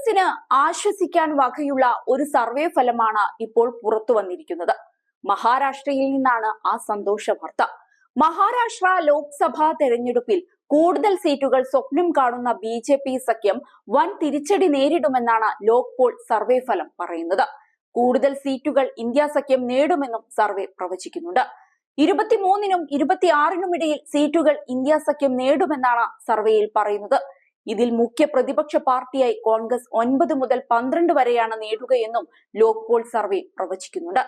കോൺഗ്രസിന് ആശ്വസിക്കാൻ വകയുള്ള ഒരു സർവേ ഫലമാണ് ഇപ്പോൾ പുറത്തു വന്നിരിക്കുന്നത്. മഹാരാഷ്ട്രയിൽ നിന്നാണ് ആ സന്തോഷ വാർത്ത. മഹാരാഷ്ട്ര ലോക്സഭാ തെരഞ്ഞെടുപ്പിൽ കൂടുതൽ സീറ്റുകൾ സ്വപ്നം കാണുന്ന BJP സഖ്യം വൻ തിരിച്ചടി നേരിടുമെന്നാണ് ലോക് പോൾ സർവേ ഫലം പറയുന്നത്. കൂടുതൽ സീറ്റുകൾ ഇന്ത്യ സഖ്യം നേടുമെന്നും സർവേ പ്രവചിക്കുന്നുണ്ട്. 23നും 26നും ഇടയിൽ സീറ്റുകൾ ഇന്ത്യ സഖ്യം നേടുമെന്നാണ് സർവേയിൽ പറയുന്നത്. ഇതിൽ മുഖ്യ പ്രതിപക്ഷ പാർട്ടിയായി കോൺഗ്രസ് 9 മുതൽ 12 വരെയാണ് നേടുകയെന്നും ലോക് പോൾ സർവേ പ്രവചിക്കുന്നുണ്ട്.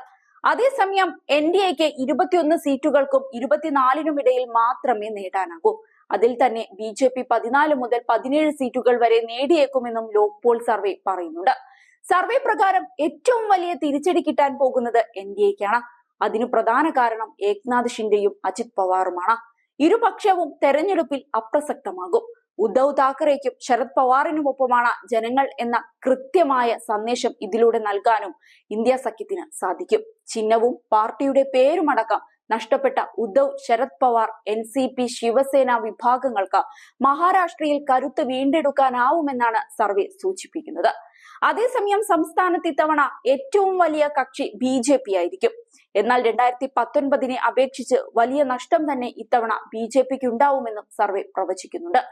അതേസമയം NDAക്ക് 21 സീറ്റുകൾക്കും 24നും ഇടയിൽ മാത്രമേ നേടാനാകൂ. അതിൽ തന്നെ BJP 14 മുതൽ 17 സീറ്റുകൾ വരെ നേടിയേക്കുമെന്നും ലോക് പോൾ സർവേ പറയുന്നുണ്ട്. സർവേ പ്രകാരം ഏറ്റവും വലിയ തിരിച്ചടി കിട്ടാൻ പോകുന്നത് NDAക്കാണ്. അതിനു പ്രധാന കാരണം ഏക്നാഥ് ഷിൻഡെയും അജിത് പവാറുമാണ്. ഇരുപക്ഷവും തെരഞ്ഞെടുപ്പിൽ അപ്രസക്തമാകും. ഉദ്ധവ് താക്കറെയ്ക്കും ശരത് പവാറിനുമൊപ്പമാണ് ജനങ്ങൾ എന്ന കൃത്യമായ സന്ദേശം ഇതിലൂടെ നൽകാനും ഇന്ത്യ സഖ്യത്തിന് സാധിക്കും. ചിഹ്നവും പാർട്ടിയുടെ പേരുമടക്കം നഷ്ടപ്പെട്ട ഉദ്ധവ്, ശരത് പവാർ, NCP, ശിവസേന വിഭാഗങ്ങൾക്ക് മഹാരാഷ്ട്രയിൽ കരുത്ത് വീണ്ടെടുക്കാനാവുമെന്നാണ് സർവേ സൂചിപ്പിക്കുന്നത്. അതേസമയം സംസ്ഥാനത്ത് ഇത്തവണ ഏറ്റവും വലിയ കക്ഷി BJP ആയിരിക്കും. എന്നാൽ 2019 അപേക്ഷിച്ച് വലിയ നഷ്ടം തന്നെ ഇത്തവണ BJPക്ക് ഉണ്ടാവുമെന്നും സർവേ പ്രവചിക്കുന്നുണ്ട്.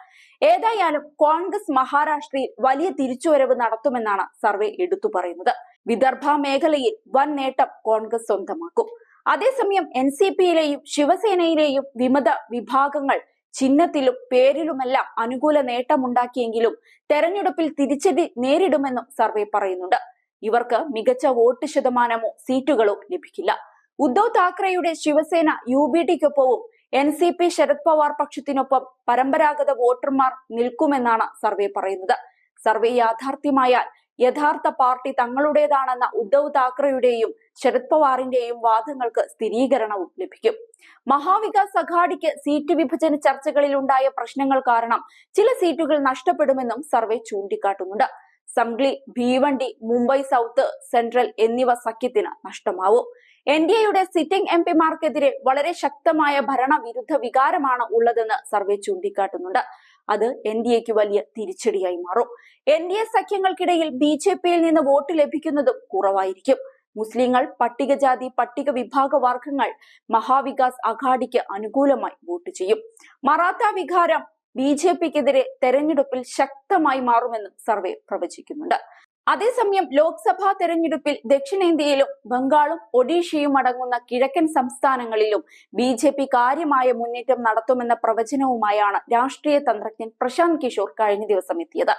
ഏതായാലും കോൺഗ്രസ് മഹാരാഷ്ട്രയിൽ വലിയ തിരിച്ചുവരവ് നടത്തുമെന്നാണ് സർവേ എടുത്തു പറയുന്നത്. വിദർഭ മേഖലയിൽ വൻ നേട്ടം കോൺഗ്രസ് സ്വന്തമാക്കും. അതേസമയം NCPയിലെയും ശിവസേനയിലെയും വിമത വിഭാഗങ്ങൾ ചിഹ്നത്തിലും പേരിലുമെല്ലാം അനുകൂല നേട്ടമുണ്ടാക്കിയെങ്കിലും തെരഞ്ഞെടുപ്പിൽ തിരിച്ചടി നേരിടുമെന്നും സർവേ പറയുന്നുണ്ട്. ഇവർക്ക് മികച്ച വോട്ട് ശതമാനമോ സീറ്റുകളോ ലഭിക്കില്ല. ഉദ്ധവ് താക്കറെയുടെ ശിവസേന UBDക്കൊപ്പവും NCP ശരത് പവാർ പക്ഷത്തിനൊപ്പം പരമ്പരാഗത വോട്ടർമാർ നിൽക്കുമെന്നാണ് സർവേ പറയുന്നത്. സർവേ യാഥാർത്ഥ്യമായാൽ യഥാർത്ഥ പാർട്ടി തങ്ങളുടേതാണെന്ന ഉദ്ധവ് താക്കറെയുടെയും ശരത് പവാറിന്റെയും വാദങ്ങൾക്ക് സ്ഥിരീകരണവും ലഭിക്കും. മഹാവികാസ് അഘാഡിക്ക് സീറ്റ് വിഭജന ചർച്ചകളിൽ ഉണ്ടായ പ്രശ്നങ്ങൾ കാരണം ചില സീറ്റുകൾ നഷ്ടപ്പെടുമെന്നും സർവേ ചൂണ്ടിക്കാട്ടുന്നുണ്ട്. സംഗ്ലി, ഭീവണ്ടി, മുംബൈ സൗത്ത്, സെൻട്രൽ എന്നിവ സഖ്യത്തിന് നഷ്ടമാവും. NDAയുടെ സിറ്റിംഗ് MPമാർക്കെതിരെ വളരെ ശക്തമായ ഭരണവിരുദ്ധ വികാരമാണ് ഉള്ളതെന്ന് സർവേ ചൂണ്ടിക്കാട്ടുന്നുണ്ട്. അത് NDAക്ക് വലിയ തിരിച്ചടിയായി മാറും. NDA സഖ്യങ്ങൾക്കിടയിൽ BJPയിൽ നിന്ന് വോട്ട് ലഭിക്കുന്നതും കുറവായിരിക്കും. മുസ്ലിങ്ങൾ, പട്ടികജാതി, പട്ടിക വിഭാഗ വർഗങ്ങൾ മഹാവികാസ് അഘാഡിക്ക് അനുകൂലമായി വോട്ട് ചെയ്യും. മറാത്ത വികാരം BJPക്കെതിരെ തെരഞ്ഞെടുപ്പിൽ ശക്തമായി മാറുമെന്നും സർവേ പ്രവചിക്കുന്നുണ്ട്. അതേസമയം ലോക്സഭാ തെരഞ്ഞെടുപ്പിൽ ദക്ഷിണേന്ത്യയിലും ബംഗാളും ഒഡീഷയും അടങ്ങുന്ന കിഴക്കൻ സംസ്ഥാനങ്ങളിലും BJP കാര്യമായ മുന്നേറ്റം നടത്തുമെന്ന പ്രവചനവുമായാണ് രാഷ്ട്രീയ തന്ത്രജ്ഞൻ പ്രശാന്ത് കിഷോർ കഴിഞ്ഞ ദിവസം എത്തിയത്.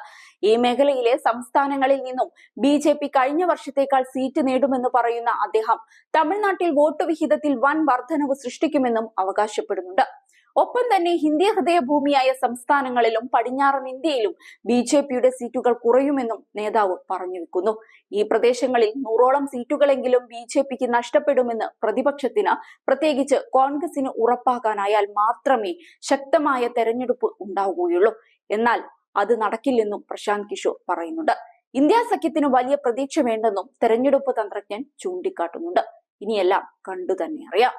ഈ മേഖലയിലെ സംസ്ഥാനങ്ങളിൽ നിന്നും BJP കഴിഞ്ഞ വർഷത്തേക്കാൾ സീറ്റ് നേടുമെന്ന് പറയുന്ന അദ്ദേഹം തമിഴ്നാട്ടിൽ വോട്ട് വിഹിതത്തിൽ വൻ വർധനവ് സൃഷ്ടിക്കുമെന്നും അവകാശപ്പെടുന്നുണ്ട്. ഒപ്പം തന്നെ ഹിന്ദി ഹൃദയഭൂമിയായ സംസ്ഥാനങ്ങളിലും പടിഞ്ഞാറൻ ഇന്ത്യയിലും BJPയുടെ സീറ്റുകൾ കുറയുമെന്നും നേതാവ് പറഞ്ഞു വെക്കുന്നു. ഈ പ്രദേശങ്ങളിൽ 100ഓളം സീറ്റുകളെങ്കിലും BJPക്ക് നഷ്ടപ്പെടുമെന്ന് പ്രതിപക്ഷത്തിന്, പ്രത്യേകിച്ച് കോൺഗ്രസിന് ഉറപ്പാക്കാനായാൽ മാത്രമേ ശക്തമായ തെരഞ്ഞെടുപ്പ് ഉണ്ടാവുകയുള്ളൂ. എന്നാൽ അത് നടക്കില്ലെന്നും പ്രശാന്ത് കിഷോർ പറയുന്നുണ്ട്. ഇന്ത്യ സഖ്യത്തിന് വലിയ പ്രതീക്ഷ വേണ്ടെന്നും തെരഞ്ഞെടുപ്പ് തന്ത്രജ്ഞൻ ചൂണ്ടിക്കാട്ടുന്നുണ്ട്. ഇനിയെല്ലാം കണ്ടു തന്നെ അറിയാം.